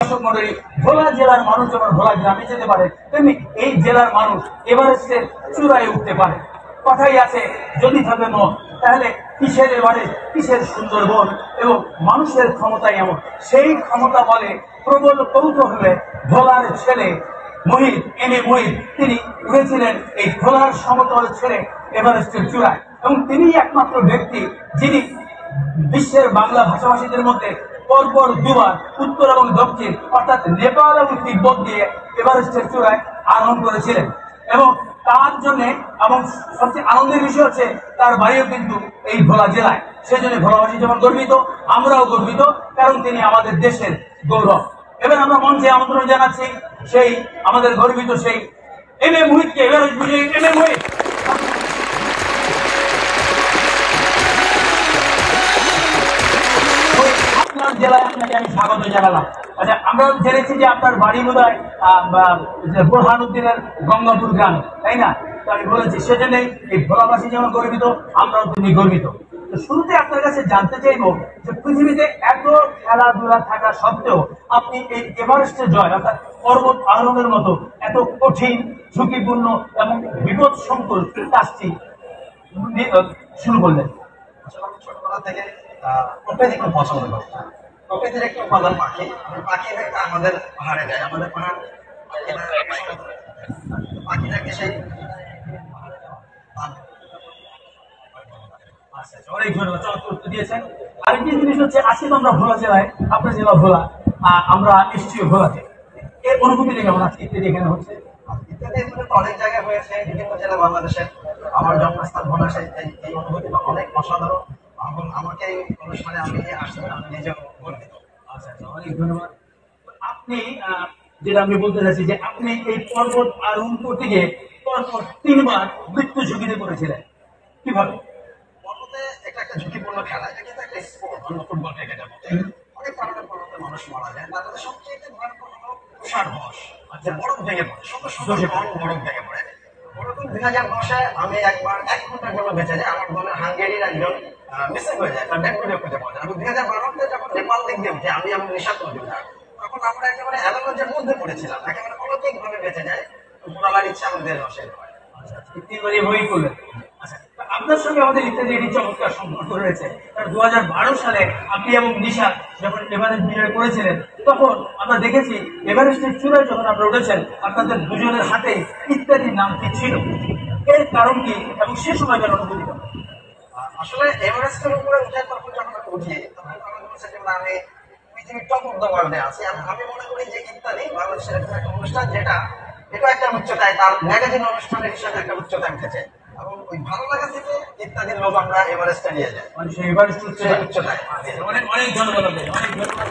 দর্শক মন্ডলী, ভোলা জেলার মানুষ যেমন ভোলা গ্রামে যেতে পারে, তেমনি এই জেলার মানুষ এভারেস্টের চূড়ায় উঠতে পারে। কথাই আছে, যদি থাকে মন তাহলে কিসের এভারেস্ট, কিসের সুন্দরবন, এবং মানুষের ক্ষমতাই এমন। সেই ক্ষমতা বলে প্রবল কৌতূহলে ভোলার ছেলে মহিত, মহিত, তিনি উঠেছিলেন এই ভোলার সমতল ছেড়ে এভারেস্টের চূড়ায়। এবং তিনি একমাত্র ব্যক্তি যিনি বিশ্বের বাংলা ভাষাভাষীদের মধ্যে পরপর দুবার উত্তর এবং দক্ষিণ অর্থাৎ নেপাল এবং তিব্বত দিয়ে এভারেস্টের চূড়ায় আরোহণ করেছিলেন। এবং তার জন্য, এবং সবচেয়ে আনন্দের বিষয় হচ্ছে তার বাড়িও কিন্তু এই ভোলা জেলায়। সেজন্য ভোলাবাসী যেমন গর্বিত, আমরাও গর্বিত, কারণ তিনি আমাদের দেশের গৌরব। এবার আমরা মঞ্চে আমন্ত্রণ জানাচ্ছি সেই আমাদের গর্বিত সেই মুহিতকে। এভারেস্ট বিজয়ী মুহিত, আপনার জেলায় আপনাকে আমি স্বাগত জানালাম। আচ্ছা, আমরা জেনেছি যে আপনার বাড়ি বোধহয় বুরহানুদ্দিনের গঙ্গাপুর গ্রামে, তাই না? তো আমি বলেছি, সেজন্যই এই ভোলাবাসী যেমন গর্বিত, আমরাও তুমি গর্বিত। তো শুরুতে আপনার কাছে জানতে চাইবো যে পৃথিবীতে এত খেলাধুলা থাকা সত্ত্বেও আপনি এই এভারেস্টের জয় অর্থাৎ পর্বত আরোহণের মতো এত কঠিন, ঝুঁকিপূর্ণ এবং বিপদ সংকুল কাজটি শুরু করলেন। ছোটবেলা থেকে প্রকৃতি খুব পছন্দ করি। প্রকৃতির একটি উপাদান পাখি। পাখি দেখতে আমাদের পাহাড়ে যায়, আমাদের পাহাড় পাখিটাকে সেই অনেক ধন্যবাদ, চমৎকার উত্তর দিয়েছেন। আরেকটি জিনিস হচ্ছে, আজকে তো আমরা ভোলা জেলায়, আপনার জেলা ভোলা, আমরা নিশ্চয়ই ভোলাতে, এর অনুভূতিটা কেমন আজকে ইত্যাদি এখানে হচ্ছে? ইত্যাদি অনেক জায়গায় হয়েছে, বিভিন্ন জেলা বাংলাদেশের। আমার জন্মস্থান ভোলা, এই অনুভূতিটা অনেক অসাধারণ এবং আমাকে এই অনুষ্ঠানে আমি আসতে আমি নিজেও গর্বিত। আচ্ছা, অনেক ধন্যবাদ। আপনি যেটা আমি বলতে চাইছি যে আপনি এই পর্বত আরোহণ করতে গিয়ে পরপর 3 বার মৃত্যু ঝুঁকিতে পড়েছিলেন, কিভাবে? পর্বতে একটা ঝুঁকিপূর্ণ খেলা, এটা কিন্তু একটা স্পোর্ট, অন্য ফুটবল ক্রিকেটের মতো। অনেক কারণে পর্বতে মানুষ মারা যায়, তার মধ্যে সবচেয়ে ভয়ঙ্কর হলো তুষার ধস। বরফ ভেঙে পড়ে, সুন্দর সুন্দর বরফ ভেঙে পড়ে। ওরকম 2010-এ আমি একবার 1 ঘন্টার জন্য বেঁচে যাই। আমার দলের হাঙ্গেরির একজন মিসিং হয়ে যায়, তার ডেড বডিও খুঁজে পাওয়া যায়। এবং 2012-তে যখন নেপাল দিক দিয়ে উঠে আমি নিশাত নদী উঠাই, তখন আমরা একেবারে অ্যাভেঞ্জের মধ্যে পড়েছিলাম, একেবারে অলৌকিক ভাবে বেঁচে যায়। ঘোরালার ইচ্ছা আমাদের নষ্ট হয়। তিনবারই বই করলেন। আচ্ছা, আপনার সঙ্গে আমাদের ইত্যাদি একটি চমৎকার সম্পর্ক রয়েছে। কারণ 2012 সালে আপনি এবং নিশাত যখন এভারেস্ট বিজয় করেছিলেন, তখন আমরা দেখেছি এভারেস্টের চূড়ায় যখন আপনারা উঠেছেন, আপনাদের দুজনের হাতে ইত্যাদির নামটি ছিল। এর কারণ কি এবং সে সময়কার অনুভূতি? আসলে এভারেস্টের উপরে উঠে তখন যখন উঠি, তখন আমার মনে হচ্ছে যে আমি পৃথিবীর টপ অফ দ্য ওয়ার্ল্ডে আছি। আমি মনে করি যে ইত্যাদি বাংলাদেশের একটা অনুষ্ঠান, যেটা এটা একটা উচ্চতায়, তার ম্যাগাজিন অনুষ্ঠানের হিসাবে একটা উচ্চতায় উঠেছে। এবং ওই ভালো লাগা থেকে ইত্যাদির লোক আমরা এভারেস্টে নিয়ে যাই, এভারেস্ট উচ্চতায়। উচ্চতায়। অনেক অনেক ধন্যবাদ, অনেক ধন্যবাদ।